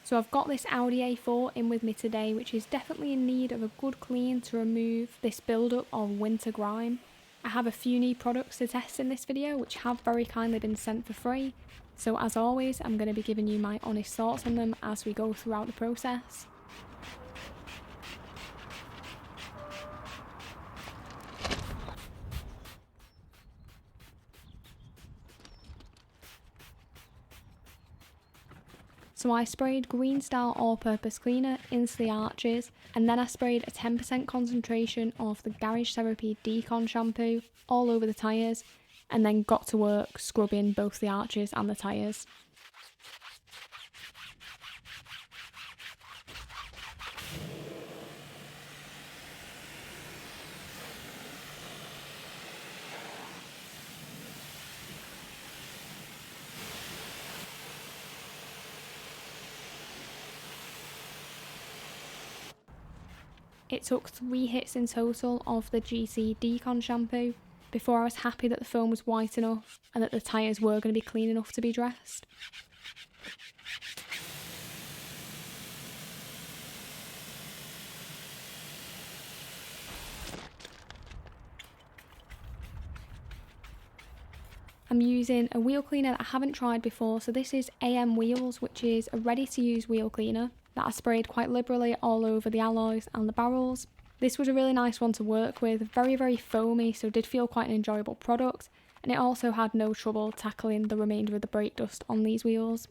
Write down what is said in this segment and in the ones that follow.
So I've got this Audi A4 in with me today, which is definitely in need of a good clean to remove this build-up of winter grime. I have a few new products to test in this video, which have very kindly been sent for free. So as always, I'm going to be giving you my honest thoughts on them as we go throughout the process. So I sprayed Green Star all-purpose cleaner into the arches, and then I sprayed a 10% concentration of the Garage Therapy Decon shampoo all over the tyres, and then got to work scrubbing both the arches and the tyres. It took 3 hits in total of the GC Decon shampoo before I was happy that the foam was white enough and that the tyres were going to be clean enough to be dressed. I'm using a wheel cleaner that I haven't tried before, so this is AM Wheels, which is a ready to use wheel cleaner that I sprayed quite liberally all over the alloys and the barrels. This was a really nice one to work with, very foamy, so did feel quite an enjoyable product, and it also had no trouble tackling the remainder of the brake dust on these wheels.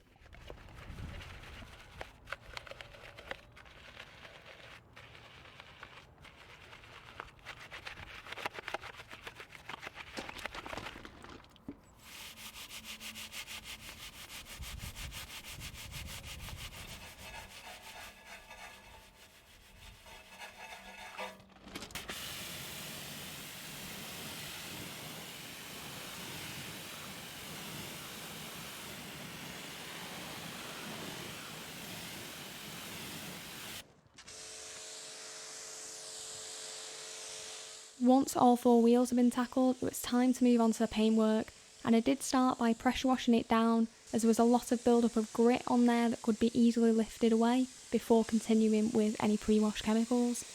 Once all 4 wheels had been tackled, it was time to move on to the paintwork, and I did start by pressure washing it down as there was a lot of build-up of grit on there that could be easily lifted away before continuing with any pre-wash chemicals.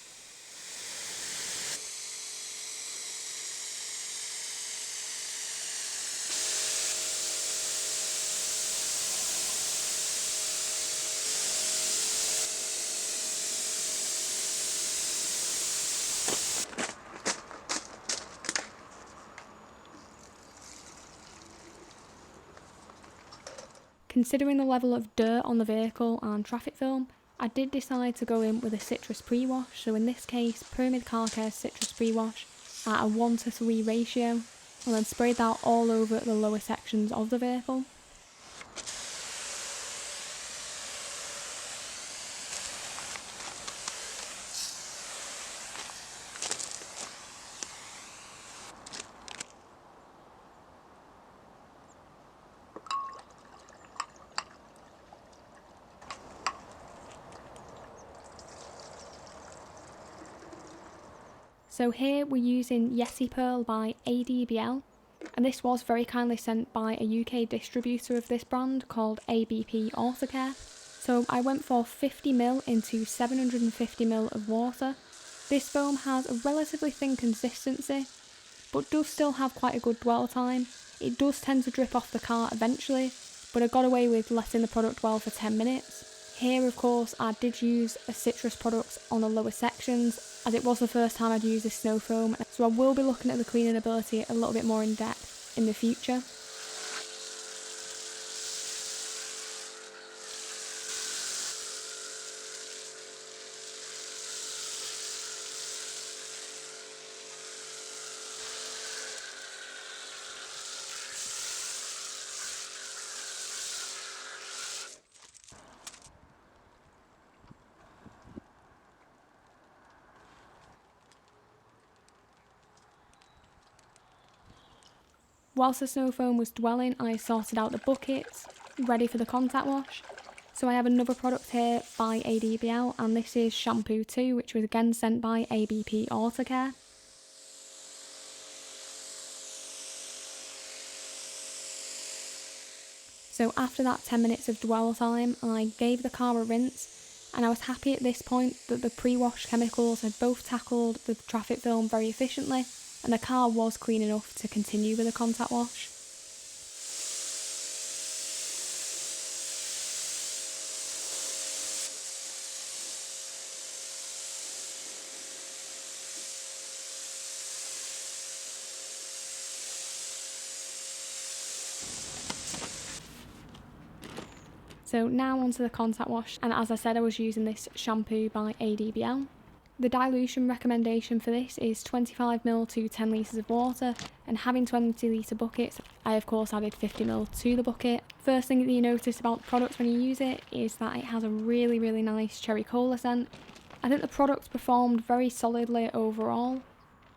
Considering the level of dirt on the vehicle and traffic film, I did decide to go in with a citrus pre-wash, so in this case Pyramid Car Care citrus pre-wash at a 1:3 ratio, and then sprayed that all over the lower sections of the vehicle. So here we're using Yeti Pearl by ADBL, and this was very kindly sent by a UK distributor of this brand called ABP Autocare. So I went for 50ml into 750ml of water. This foam has a relatively thin consistency, but does still have quite a good dwell time. It does tend to drip off the car eventually, but I got away with letting the product dwell for 10 minutes. Here, of course, I did use a citrus product on the lower sections, as it was the first time I'd used this snow foam, so I will be looking at the cleaning ability a little bit more in depth in the future. Whilst the snow foam was dwelling, I sorted out the buckets, ready for the contact wash. So I have another product here by ADBL, and this is Shampoo 2, which was again sent by ABP Autocare. So after that 10 minutes of dwell time, I gave the car a rinse, and I was happy at this point that the pre-wash chemicals had both tackled the traffic film very efficiently, and the car was clean enough to continue with the contact wash. So now onto the contact wash, and as I said, I was using this shampoo by ADBL. The dilution recommendation for this is 25ml to 10 litres of water, and having 20 litre buckets, I of course added 50ml to the bucket. First thing that you notice about the product when you use it is that it has a really nice cherry cola scent. I think the product performed very solidly overall.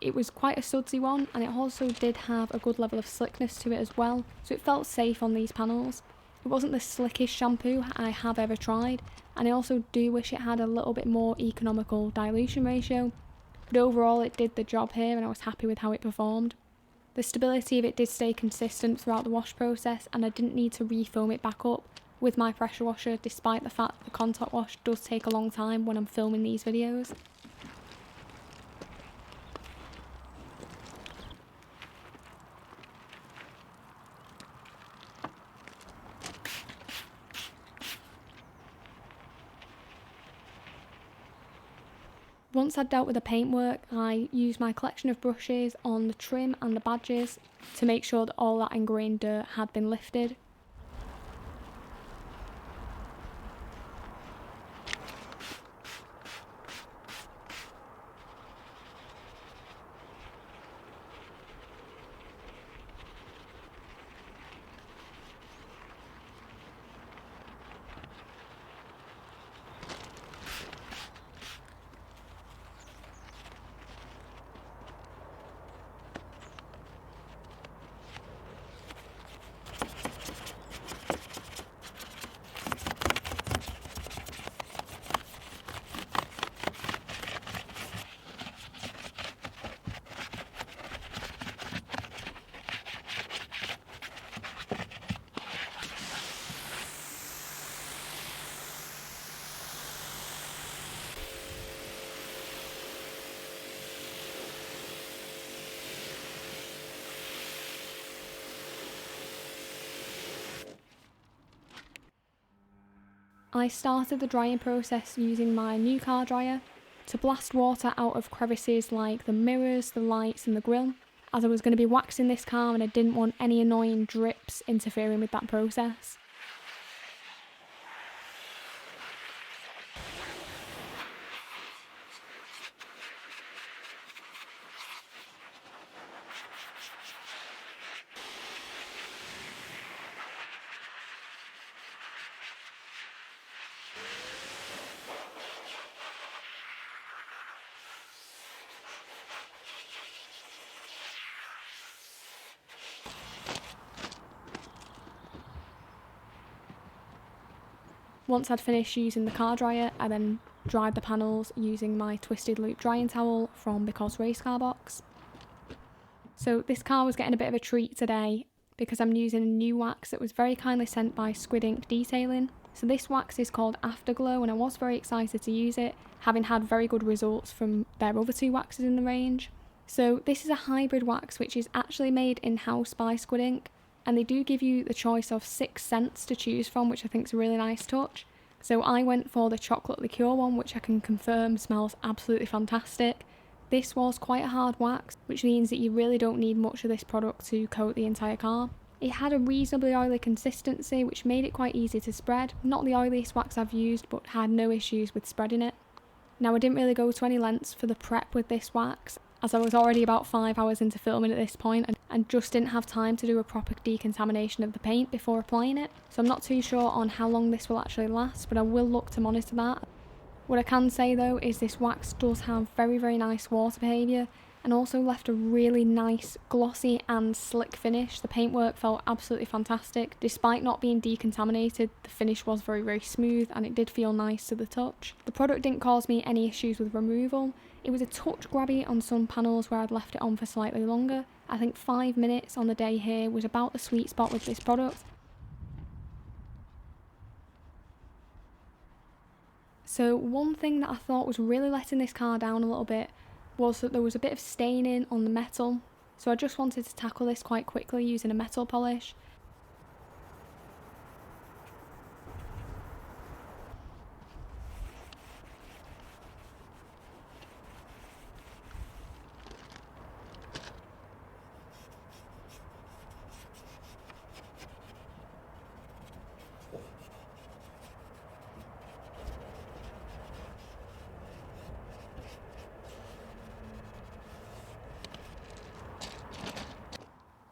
It was quite a sudsy one, and it also did have a good level of slickness to it as well, so it felt safe on these panels. It wasn't the slickest shampoo I have ever tried, and I also do wish it had a little bit more economical dilution ratio, but overall it did the job here and I was happy with how it performed. The stability of it did stay consistent throughout the wash process, and I didn't need to refoam it back up with my pressure washer, despite the fact the contact wash does take a long time when I'm filming these videos. Once I'd dealt with the paintwork, I used my collection of brushes on the trim and the badges to make sure that all that ingrained dirt had been lifted. I started the drying process using my new car dryer to blast water out of crevices like the mirrors, the lights and the grille, as I was going to be waxing this car and I didn't want any annoying drips interfering with that process. Once I'd finished using the car dryer, I then dried the panels using my twisted loop drying towel from Because Race Car Box. So this car was getting a bit of a treat today because I'm using a new wax that was very kindly sent by Squid Ink Detailing. So this wax is called Afterglow, and I was very excited to use it, having had very good results from their other two waxes in the range. So this is a hybrid wax which is actually made in-house by Squid Ink, and they do give you the choice of 6 scents to choose from, which I think is a really nice touch. So I went for the chocolate liqueur one, which I can confirm smells absolutely fantastic. This was quite a hard wax, which means that you really don't need much of this product to coat the entire car. It had a reasonably oily consistency, which made it quite easy to spread. Not the oiliest wax I've used, but had no issues with spreading it. Now, I didn't really go to any lengths for the prep with this wax, as I was already about 5 hours into filming at this point and just didn't have time to do a proper decontamination of the paint before applying it. So I'm not too sure on how long this will actually last, but I will look to monitor that. What I can say though is this wax does have very nice water behaviour, and also left a really nice glossy and slick finish. The paintwork felt absolutely fantastic. Despite not being decontaminated, the finish was very smooth and it did feel nice to the touch. The product didn't cause me any issues with removal. It was a touch grabby on some panels where I'd left it on for slightly longer. I think 5 minutes on the day here was about the sweet spot with this product. So one thing that I thought was really letting this car down a little bit was that there was a bit of staining on the metal. So I just wanted to tackle this quite quickly using a metal polish.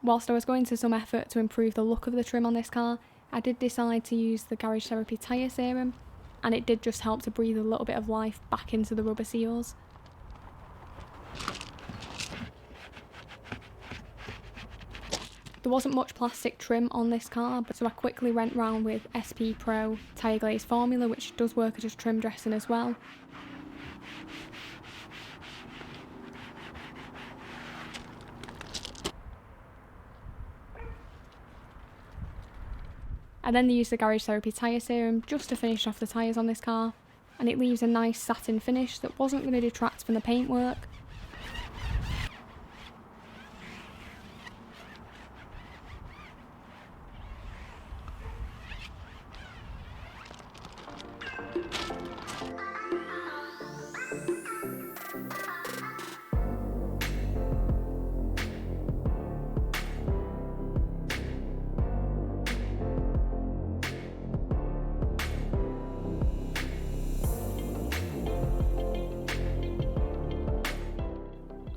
Whilst I was going to some effort to improve the look of the trim on this car, I did decide to use the Garage Therapy tyre serum, and it did just help to breathe a little bit of life back into the rubber seals. There wasn't much plastic trim on this car, so I quickly went round with SP Pro Tyre Glaze Formula, which does work as trim dressing as well. I then used the Garage Therapy tyre serum just to finish off the tyres on this car, and it leaves a nice satin finish that wasn't going to detract from the paintwork.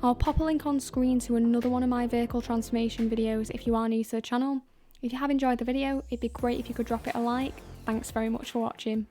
I'll pop a link on screen to another one of my vehicle transformation videos if you are new to the channel. If you have enjoyed the video, it'd be great if you could drop it a like. Thanks very much for watching.